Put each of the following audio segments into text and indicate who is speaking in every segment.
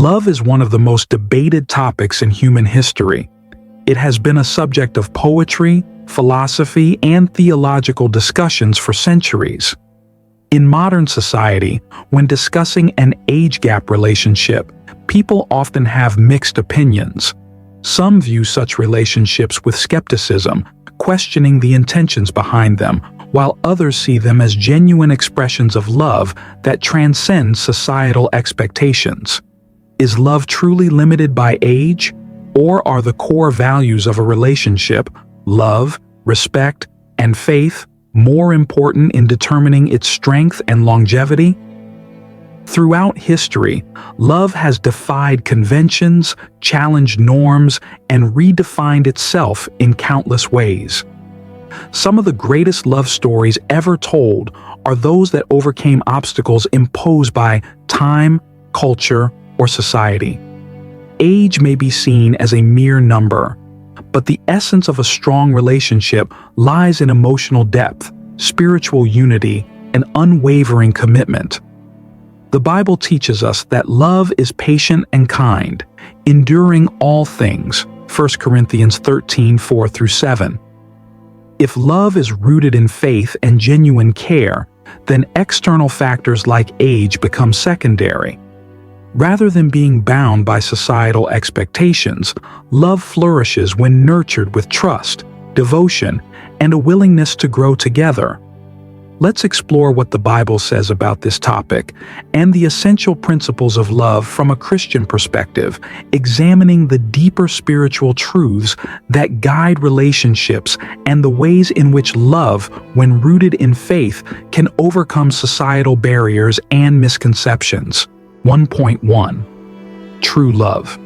Speaker 1: Love is one of the most debated topics in human history. It has been a subject of poetry, philosophy, and theological discussions for centuries. In modern society, when discussing an age gap relationship, people often have mixed opinions. Some view such relationships with skepticism, questioning the intentions behind them, while others see them as genuine expressions of love that transcend societal expectations. Is love truly limited by age? Or are the core values of a relationship, love, respect, and faith, more important in determining its strength and longevity? Throughout history, love has defied conventions, challenged norms, and redefined itself in countless ways. Some of the greatest love stories ever told are those that overcame obstacles imposed by time, culture, or society. Age may be seen as a mere number, but the essence of a strong relationship lies in emotional depth, spiritual unity, and unwavering commitment. The Bible teaches us that love is patient and kind, enduring all things, 1 Corinthians 13:4-7. If love is rooted in faith and genuine care, then external factors like age become secondary. Rather than being bound by societal expectations, love flourishes when nurtured with trust, devotion, and a willingness to grow together. Let's explore what the Bible says about this topic and the essential principles of love from a Christian perspective, examining the deeper spiritual truths that guide relationships and the ways in which love, when rooted in faith, can overcome societal barriers and misconceptions. 1.1. True love.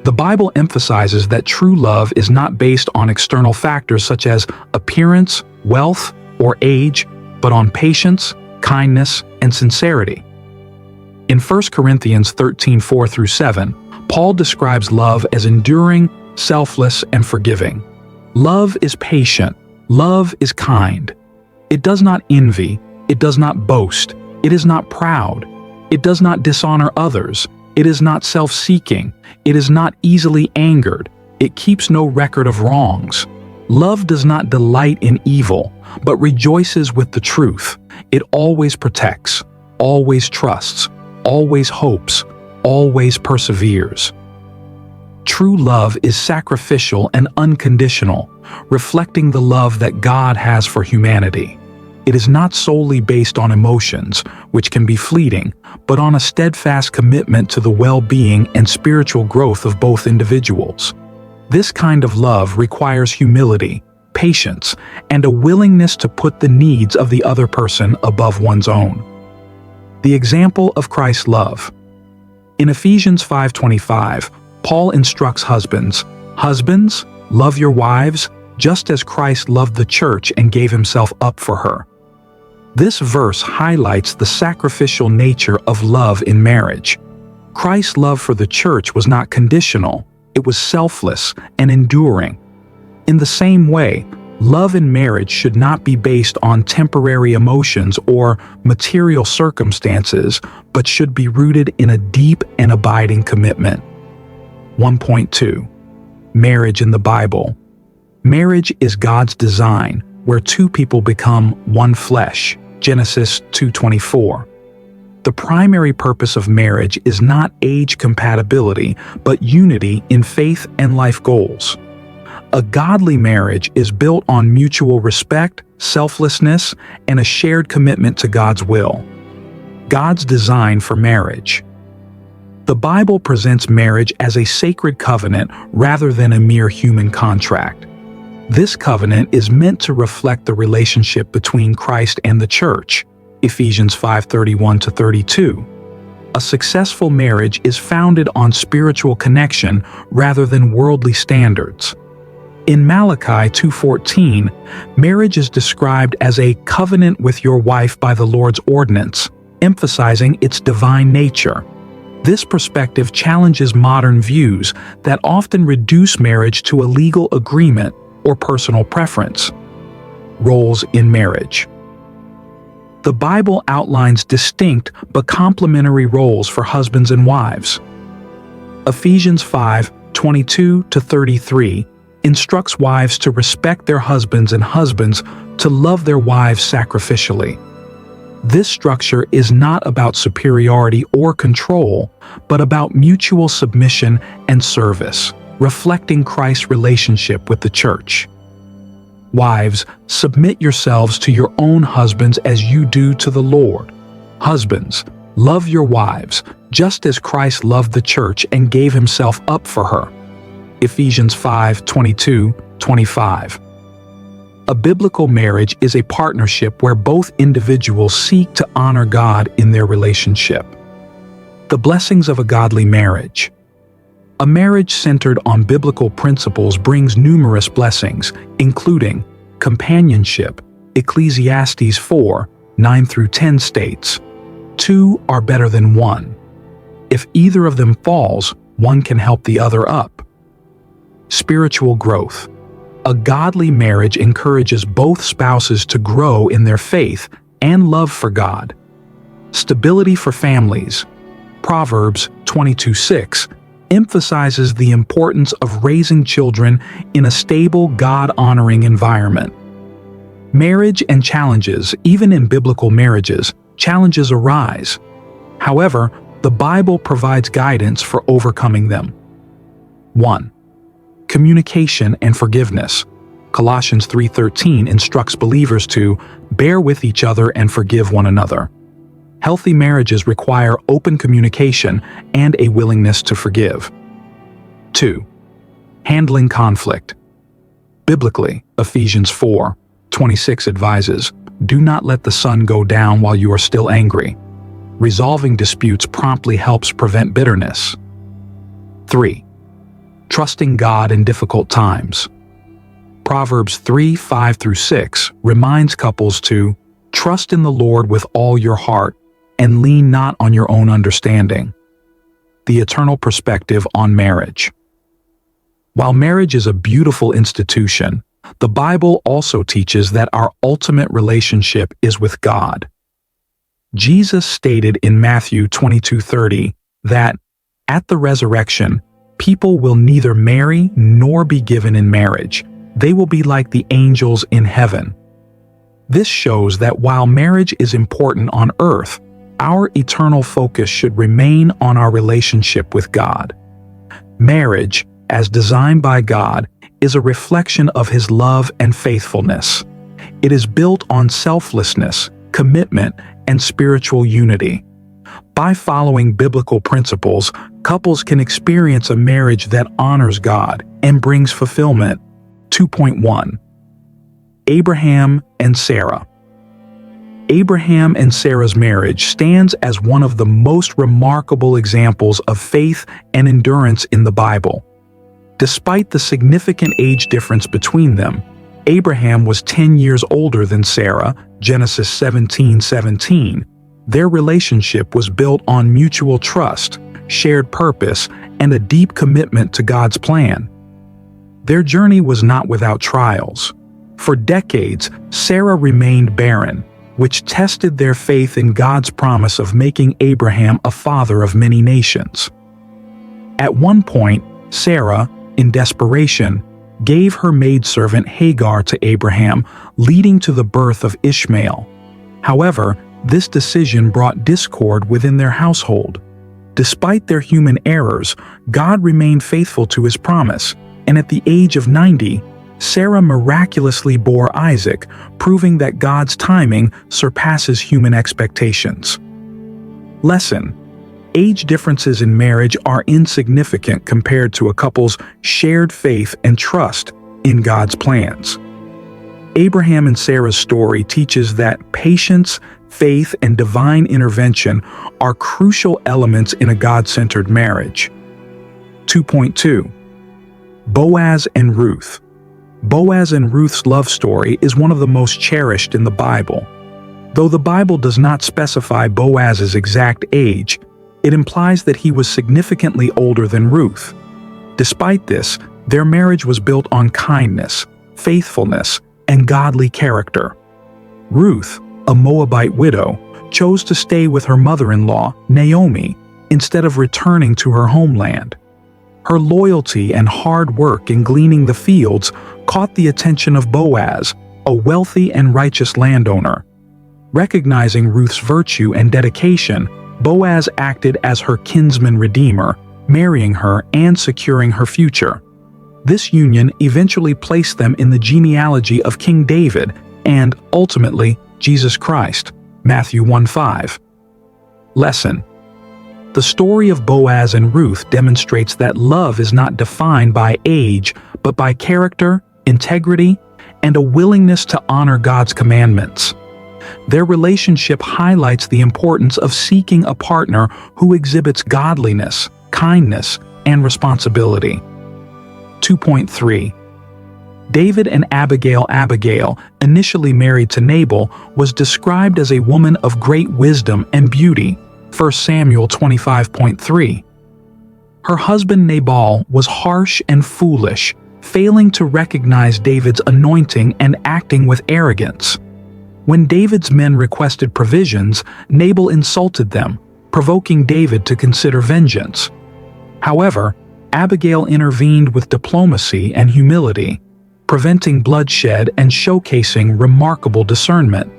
Speaker 1: The Bible emphasizes that true love is not based on external factors such as appearance, wealth, or age, but on patience, kindness, and sincerity. In 1 Corinthians 13:4-7, Paul describes love as enduring, selfless, and forgiving. Love is patient. Love is kind. It does not envy. It does not boast. It is not proud. It does not dishonor others. It is not self-seeking. It is not easily angered. It keeps no record of wrongs. Love does not delight in evil, but rejoices with the truth. It always protects, always trusts, always hopes, always perseveres. True love is sacrificial and unconditional, reflecting the love that God has for humanity. It is not solely based on emotions, which can be fleeting, but on a steadfast commitment to the well-being and spiritual growth of both individuals. This kind of love requires humility, patience, and a willingness to put the needs of the other person above one's own. The example of Christ's love. In Ephesians 5:25, Paul instructs husbands, "Husbands, love your wives, just as Christ loved the church and gave himself up for her." This verse highlights the sacrificial nature of love in marriage. Christ's love for the church was not conditional, it was selfless and enduring. In the same way, love in marriage should not be based on temporary emotions or material circumstances, but should be rooted in a deep and abiding commitment. 1.2. Marriage in the Bible. Marriage is God's design, where two people become one flesh. Genesis 2:24. The primary purpose of marriage is not age compatibility, but unity in faith and life goals. A godly marriage is built on mutual respect, selflessness, and a shared commitment to God's will. God's design for marriage. The Bible presents marriage as a sacred covenant rather than a mere human contract. This covenant is meant to reflect the relationship between Christ and the church. Ephesians 5:31-32. A successful marriage is founded on spiritual connection rather than worldly standards. In Malachi 2:14, marriage is described as a covenant with your wife by the Lord's ordinance, emphasizing its divine nature. This perspective challenges modern views that often reduce marriage to a legal agreement or personal preference. Roles in marriage. The Bible outlines distinct but complementary roles for husbands and wives. Ephesians 5:22-33 instructs wives to respect their husbands and husbands to love their wives sacrificially. This structure is not about superiority or control, but about mutual submission and service, reflecting Christ's relationship with the church. Wives, submit yourselves to your own husbands as you do to the Lord. Husbands, love your wives, just as Christ loved the church and gave himself up for her. Ephesians 5:22-25. A biblical marriage is a partnership where both individuals seek to honor God in their relationship. The blessings of a godly marriage. A marriage centered on biblical principles brings numerous blessings, including companionship. Ecclesiastes 4:9-10 states, "Two are better than one. If either of them falls, one can help the other up." Spiritual growth. A godly marriage encourages both spouses to grow in their faith and love for God. Stability for families. Proverbs 22:6 emphasizes the importance of raising children in a stable, God-honoring environment. Marriage and challenges. Even in biblical marriages, challenges arise. However, the Bible provides guidance for overcoming them. 1. Communication and forgiveness. Colossians 3:13 instructs believers to bear with each other and forgive one another. Healthy marriages require open communication and a willingness to forgive. 2. Handling conflict. Biblically, Ephesians 4:26 advises, "Do not let the sun go down while you are still angry." Resolving disputes promptly helps prevent bitterness. 3. Trusting God in difficult times. Proverbs 3:5-6 reminds couples to trust in the Lord with all your heart and lean not on your own understanding. The eternal perspective on marriage. While marriage is a beautiful institution, the Bible also teaches that our ultimate relationship is with God. Jesus stated in Matthew 22:30 that, at the resurrection, people will neither marry nor be given in marriage. They will be like the angels in heaven. This shows that while marriage is important on earth, our eternal focus should remain on our relationship with God. Marriage, as designed by God, is a reflection of His love and faithfulness. It is built on selflessness, commitment, and spiritual unity. By following biblical principles, couples can experience a marriage that honors God and brings fulfillment. 2.1. Abraham and Sarah. Abraham and Sarah's marriage stands as one of the most remarkable examples of faith and endurance in the Bible. Despite the significant age difference between them, Abraham was 10 years older than Sarah, Genesis 17:17. Their relationship was built on mutual trust, shared purpose, and a deep commitment to God's plan. Their journey was not without trials. For decades, Sarah remained barren, which tested their faith in God's promise of making Abraham a father of many nations. At one point, Sarah, in desperation, gave her maidservant Hagar to Abraham, leading to the birth of Ishmael. However, this decision brought discord within their household. Despite their human errors, God remained faithful to His promise, and at the age of 90, Sarah miraculously bore Isaac, proving that God's timing surpasses human expectations. Lesson: age differences in marriage are insignificant compared to a couple's shared faith and trust in God's plans. Abraham and Sarah's story teaches that patience, faith, and divine intervention are crucial elements in a God-centered marriage. 2.2. Boaz and Ruth. Boaz and Ruth's love story is one of the most cherished in the Bible. Though the Bible does not specify Boaz's exact age, it implies that he was significantly older than Ruth. Despite this, their marriage was built on kindness, faithfulness, and godly character. Ruth, a Moabite widow, chose to stay with her mother-in-law, Naomi, instead of returning to her homeland. Her loyalty and hard work in gleaning the fields caught the attention of Boaz, a wealthy and righteous landowner. Recognizing Ruth's virtue and dedication, Boaz acted as her kinsman redeemer, marrying her and securing her future. This union eventually placed them in the genealogy of King David and, ultimately, Jesus Christ. Matthew 1:5. Lesson: the story of Boaz and Ruth demonstrates that love is not defined by age, but by character, integrity, and a willingness to honor God's commandments. Their relationship highlights the importance of seeking a partner who exhibits godliness, kindness, and responsibility. 2.3. David and Abigail. Abigail, initially married to Nabal, was described as a woman of great wisdom and beauty. 1 Samuel 25.3. Her husband Nabal was harsh and foolish, failing to recognize David's anointing and acting with arrogance. When David's men requested provisions, Nabal insulted them, provoking David to consider vengeance. However, Abigail intervened with diplomacy and humility, preventing bloodshed and showcasing remarkable discernment.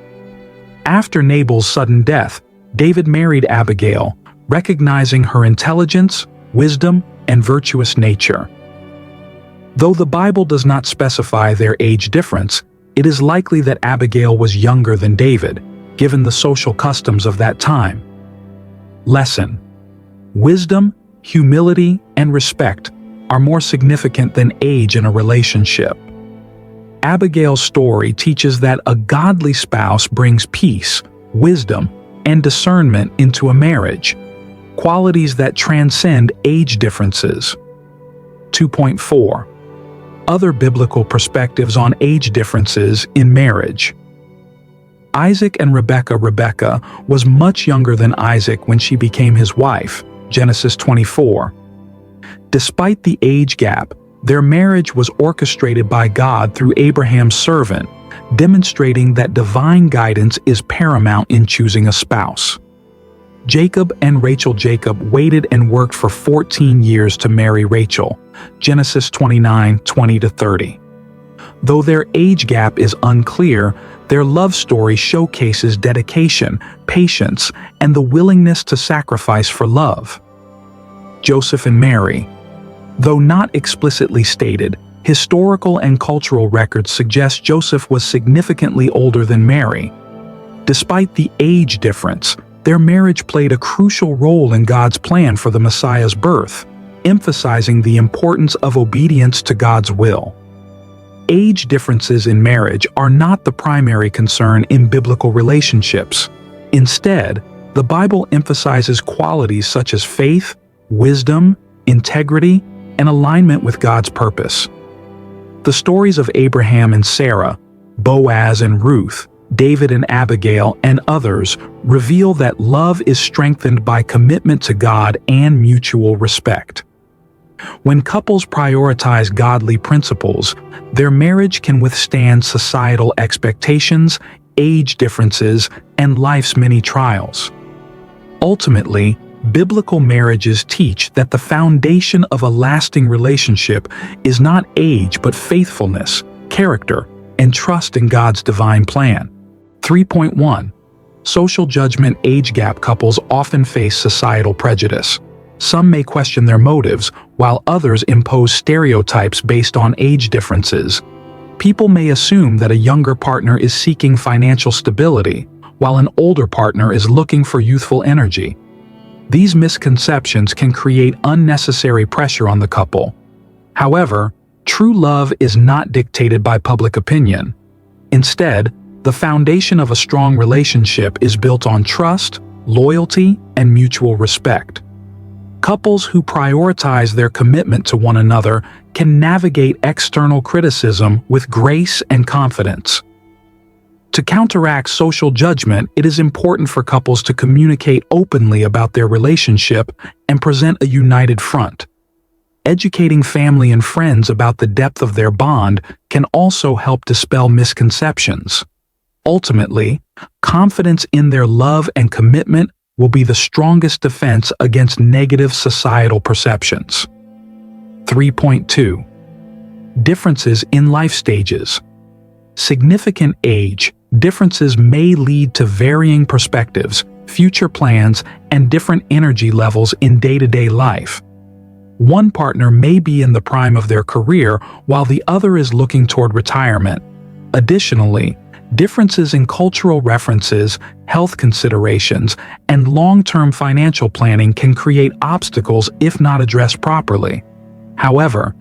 Speaker 1: After Nabal's sudden death, David married Abigail, recognizing her intelligence, wisdom, and virtuous nature. Though the Bible does not specify their age difference, it is likely that Abigail was younger than David, given the social customs of that time. Lesson: wisdom, humility, and respect are more significant than age in a relationship. Abigail's story teaches that a godly spouse brings peace, wisdom, and discernment into a marriage, qualities that transcend age differences. 2.4. Other biblical perspectives on age differences in marriage. Isaac and Rebekah. Rebekah was much younger than Isaac when she became his wife, Genesis 24. Despite the age gap, their marriage was orchestrated by God through Abraham's servant, demonstrating that divine guidance is paramount in choosing a spouse. Jacob and Rachel. Jacob waited and worked for 14 years to marry Rachel, Genesis 29:20-30. Though their age gap is unclear, their love story showcases dedication, patience, and the willingness to sacrifice for love. Joseph and Mary. Though not explicitly stated, historical and cultural records suggest Joseph was significantly older than Mary. Despite the age difference, their marriage played a crucial role in God's plan for the Messiah's birth, emphasizing the importance of obedience to God's will. Age differences in marriage are not the primary concern in biblical relationships. Instead, the Bible emphasizes qualities such as faith, wisdom, integrity, and alignment with God's purpose. The stories of Abraham and Sarah, Boaz and Ruth, David and Abigail, and others reveal that love is strengthened by commitment to God and mutual respect. When couples prioritize godly principles, their marriage can withstand societal expectations, age differences, and life's many trials. Ultimately, biblical marriages teach that the foundation of a lasting relationship is not age but faithfulness, character, and trust in God's divine plan. 3.1. Social judgment. Age gap couples often face societal prejudice. Some may question their motives, while others impose stereotypes based on age differences. People may assume that a younger partner is seeking financial stability, while an older partner is looking for youthful energy. These misconceptions can create unnecessary pressure on the couple. However, true love is not dictated by public opinion. Instead, the foundation of a strong relationship is built on trust, loyalty, and mutual respect. Couples who prioritize their commitment to one another can navigate external criticism with grace and confidence. To counteract social judgment, it is important for couples to communicate openly about their relationship and present a united front. Educating family and friends about the depth of their bond can also help dispel misconceptions. Ultimately, confidence in their love and commitment will be the strongest defense against negative societal perceptions. 3.2. Differences in life stages. Significant age differences may lead to varying perspectives, future plans, and different energy levels in day-to-day life. One partner may be in the prime of their career while the other is looking toward retirement. Additionally, differences in cultural references, health considerations, and long-term financial planning can create obstacles if not addressed properly. However,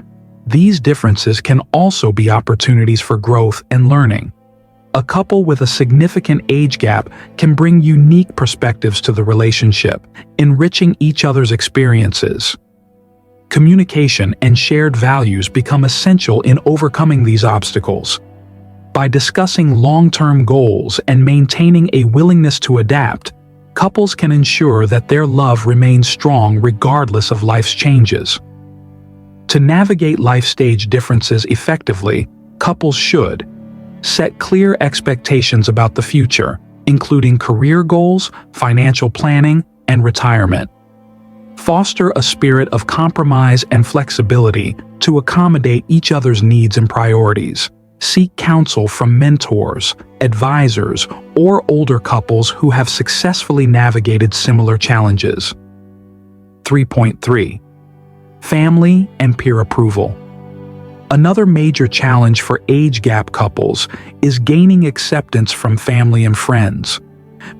Speaker 1: these differences can also be opportunities for growth and learning. A couple with a significant age gap can bring unique perspectives to the relationship, enriching each other's experiences. Communication and shared values become essential in overcoming these obstacles. By discussing long-term goals and maintaining a willingness to adapt, couples can ensure that their love remains strong regardless of life's changes. To navigate life stage differences effectively, couples should set clear expectations about the future, including career goals, financial planning, and retirement. Foster a spirit of compromise and flexibility to accommodate each other's needs and priorities. Seek counsel from mentors, advisors, or older couples who have successfully navigated similar challenges. 3.3. Family and peer approval. Another major challenge for age gap couples is gaining acceptance from family and friends.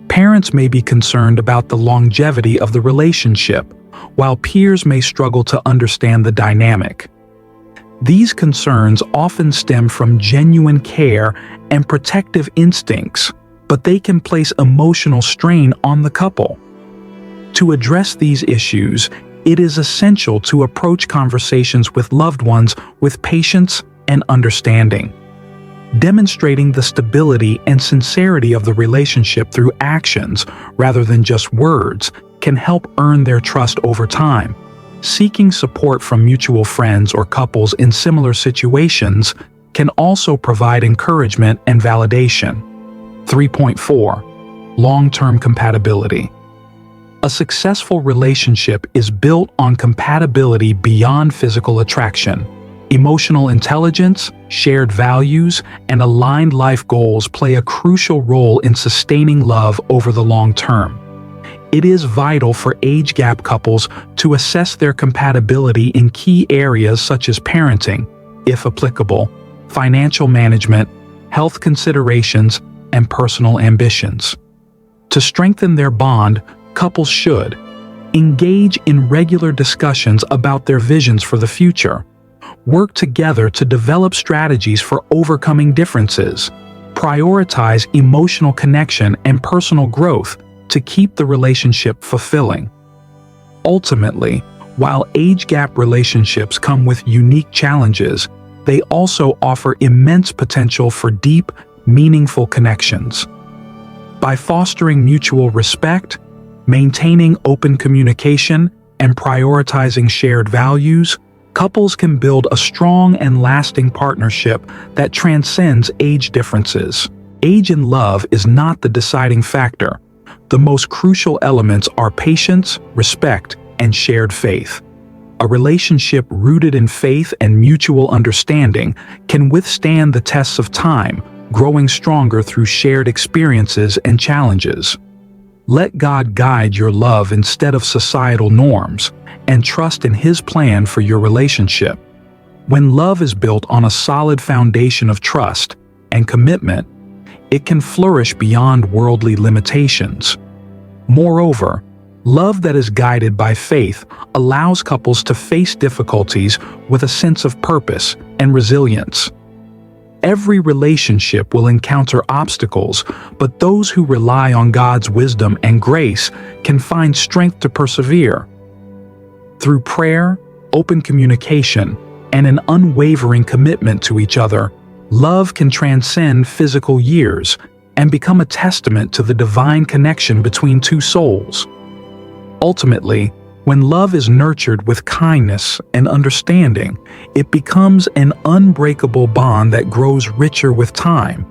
Speaker 1: Parents may be concerned about the longevity of the relationship, while peers may struggle to understand the dynamic. These concerns often stem from genuine care and protective instincts, but they can place emotional strain on the couple. To address these issues, it is essential to approach conversations with loved ones with patience and understanding. Demonstrating the stability and sincerity of the relationship through actions rather than just words can help earn their trust over time. Seeking support from mutual friends or couples in similar situations can also provide encouragement and validation. 3.4. Long-term compatibility. A successful relationship is built on compatibility beyond physical attraction. Emotional intelligence, shared values, and aligned life goals play a crucial role in sustaining love over the long term. It is vital for age gap couples to assess their compatibility in key areas such as parenting, if applicable, financial management, health considerations, and personal ambitions. To strengthen their bond, couples should engage in regular discussions about their visions for the future, work together to develop strategies for overcoming differences, prioritize emotional connection and personal growth to keep the relationship fulfilling. Ultimately, while age gap relationships come with unique challenges, they also offer immense potential for deep, meaningful connections. By fostering mutual respect, maintaining open communication, and prioritizing shared values, couples can build a strong and lasting partnership that transcends age differences. Age in love is not the deciding factor. The most crucial elements are patience, respect, and shared faith. A relationship rooted in faith and mutual understanding can withstand the tests of time, growing stronger through shared experiences and challenges. Let God guide your love instead of societal norms, and trust in His plan for your relationship. When love is built on a solid foundation of trust and commitment, it can flourish beyond worldly limitations. Moreover, love that is guided by faith allows couples to face difficulties with a sense of purpose and resilience. Every relationship will encounter obstacles, but those who rely on God's wisdom and grace can find strength to persevere. Through prayer, open communication, and an unwavering commitment to each other, love can transcend physical years and become a testament to the divine connection between two souls. Ultimately, when love is nurtured with kindness and understanding, it becomes an unbreakable bond that grows richer with time.